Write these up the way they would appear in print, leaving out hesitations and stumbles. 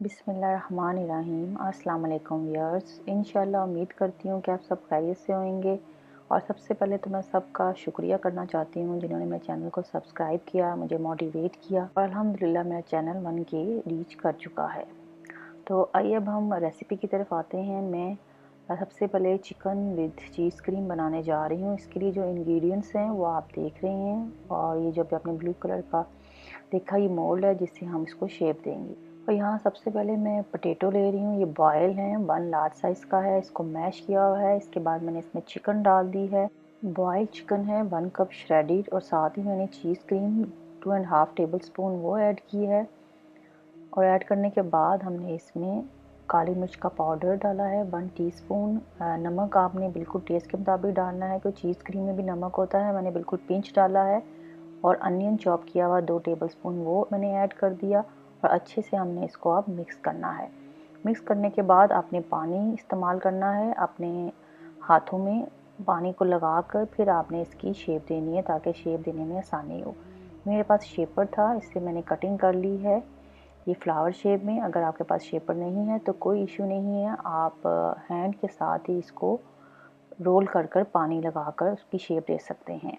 बिस्मिल्लाहिर्रहमानिर्रहीम। अस्सलाम वालेकुम व्यूअर्स। इंशाल्लाह उम्मीद करती हूँ कि आप सब खैरियत से होंगे। और सबसे पहले तो मैं सबका शुक्रिया करना चाहती हूँ जिन्होंने मेरे चैनल को सब्सक्राइब किया, मुझे मोटिवेट किया और अल्हम्दुलिल्लाह मेरा चैनल 1K रीच कर चुका है। तो आइए अब हम रेसिपी की तरफ आते हैं। मैं सबसे पहले चिकन विद चीज़ क्रीम बनाने जा रही हूँ। इसके लिए जो इंग्रेडिएंट्स हैं वो आप देख रहे हैं, और ये जो भी आपने ब्लू कलर का देखा ये मोल्ड है जिससे हम इसको शेप देंगे। और यहाँ सबसे पहले मैं पोटैटो ले रही हूँ, ये बॉयल हैं, 1 लार्ज साइज़ का है, इसको मैश किया हुआ है। इसके बाद मैंने इसमें चिकन डाल दी है, बॉयल्ड चिकन है 1 कप श्रेडिड, और साथ ही मैंने चीज़ क्रीम 2.5 टेबल स्पून वो ऐड की है। और ऐड करने के बाद हमने इसमें काली मिर्च का पाउडर डाला है 1 टीस्पून। नमक आपने बिल्कुल टेस्ट के मुताबिक डालना है, क्योंकि चीज़ क्रीम में भी नमक होता है, मैंने बिल्कुल पिंच डाला है। और अनियन चॉप किया हुआ 2 टेबलस्पून वो मैंने ऐड कर दिया, और अच्छे से हमने इसको अब मिक्स करना है। मिक्स करने के बाद आपने पानी इस्तेमाल करना है, अपने हाथों में पानी को लगाकर फिर आपने इसकी शेप देनी है ताकि शेप देने में आसानी हो। मेरे पास शेपर था, इससे मैंने कटिंग कर ली है ये फ्लावर शेप में। अगर आपके पास शेपर नहीं है तो कोई इशू नहीं है, आप हैंड के साथ ही इसको रोल कर कर पानी लगाकर उसकी शेप दे सकते हैं।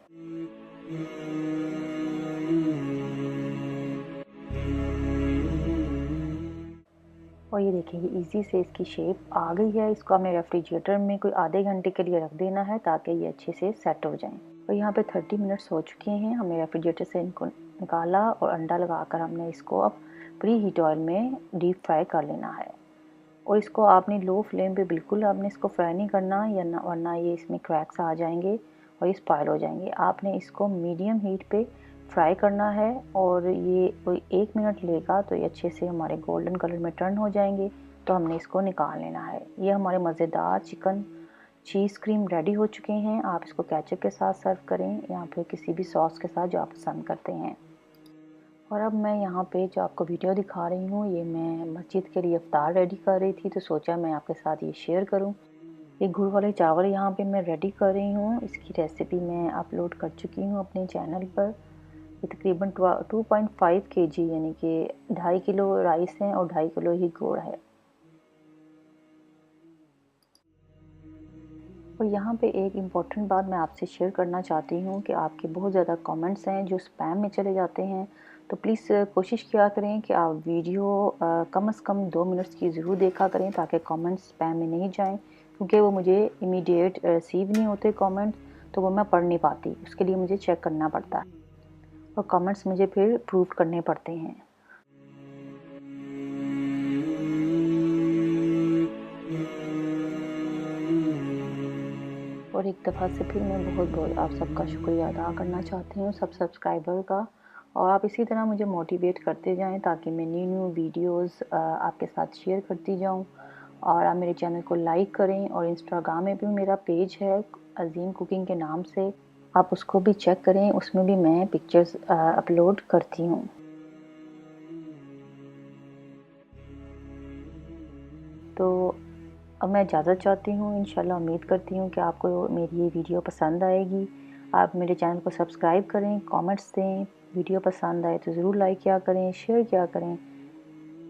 और ये देखिए ये इजी से इसकी शेप आ गई है। इसको हमें रेफ्रिजरेटर में कोई आधे घंटे के लिए रख देना है ताकि ये अच्छे से सेट हो जाएं। और यहाँ पे 30 मिनट्स हो चुके हैं, हमने रेफ्रिजरेटर से इनको निकाला और अंडा लगाकर हमने इसको अब प्री हीट ऑयल में डीप फ्राई कर लेना है। और इसको आपने लो फ्लेम पे बिल्कुल आपने इसको फ्राई नहीं करना, या वरना ये इसमें क्रैक्स आ जाएंगे और ये स्पॉइल हो जाएंगे। आपने इसको मीडियम हीट पे फ्राई करना है, और ये कोई 1 मिनट लेगा तो ये अच्छे से हमारे गोल्डन कलर में टर्न हो जाएंगे। तो हमने इसको निकाल लेना है। ये हमारे मज़ेदार चिकन चीज़ क्रीम रेडी हो चुके हैं। आप इसको केचप के साथ सर्व करें या फिर किसी भी सॉस के साथ जो आप पसंद करते हैं। और अब मैं यहाँ पे जो आपको वीडियो दिखा रही हूँ, ये मैं मस्जिद के लिए इफ्तार रेडी कर रही थी, तो सोचा मैं आपके साथ ये शेयर करूँ। ये गुड़ वाले चावल यहाँ पे मैं रेडी कर रही हूँ, इसकी रेसिपी मैं अपलोड कर चुकी हूँ अपने चैनल पर। ये तकरीबन 2.5 kg यानी कि 2.5 किलो राइस है और 2.5 किलो ही गुड़ है। और यहाँ पे एक इम्पॉर्टेंट बात मैं आपसे शेयर करना चाहती हूँ कि आपके बहुत ज़्यादा कमेंट्स हैं जो स्पैम में चले जाते हैं। तो प्लीज़ कोशिश किया करें कि आप वीडियो कम से कम 2 मिनट्स की ज़रूर देखा करें ताकि कमेंट्स स्पैम में नहीं जाएं, क्योंकि वो मुझे इमीडिएट रिसीव नहीं होते कमेंट्स, तो वो मैं पढ़ नहीं पाती, उसके लिए मुझे चेक करना पड़ता है और कमेंट्स मुझे फिर प्रूव करने पड़ते हैं। और एक दफ़ा से फिर मैं बहुत बहुत आप सबका शुक्रिया अदा करना चाहती हूँ, सब सब्सक्राइबर का। और आप इसी तरह मुझे मोटिवेट करते जाएं ताकि मैं न्यू न्यू वीडियोस आपके साथ शेयर करती जाऊं। और आप मेरे चैनल को लाइक करें, और इंस्टाग्राम में भी मेरा पेज है अज़ीम कुकिंग के नाम से, आप उसको भी चेक करें, उसमें भी मैं पिक्चर्स अपलोड करती हूँ। तो अब मैं इजाज़त चाहती हूँ। इंशाल्लाह उम्मीद करती हूँ कि आपको मेरी ये वीडियो पसंद आएगी। आप मेरे चैनल को सब्सक्राइब करें, कमेंट्स दें, वीडियो पसंद आए तो ज़रूर लाइक किया करें, शेयर किया करें।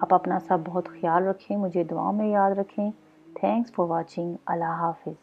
आप अपना सब बहुत ख्याल रखें, मुझे दुआओं में याद रखें। Thanks for watching. अल्लाह हाफिज़।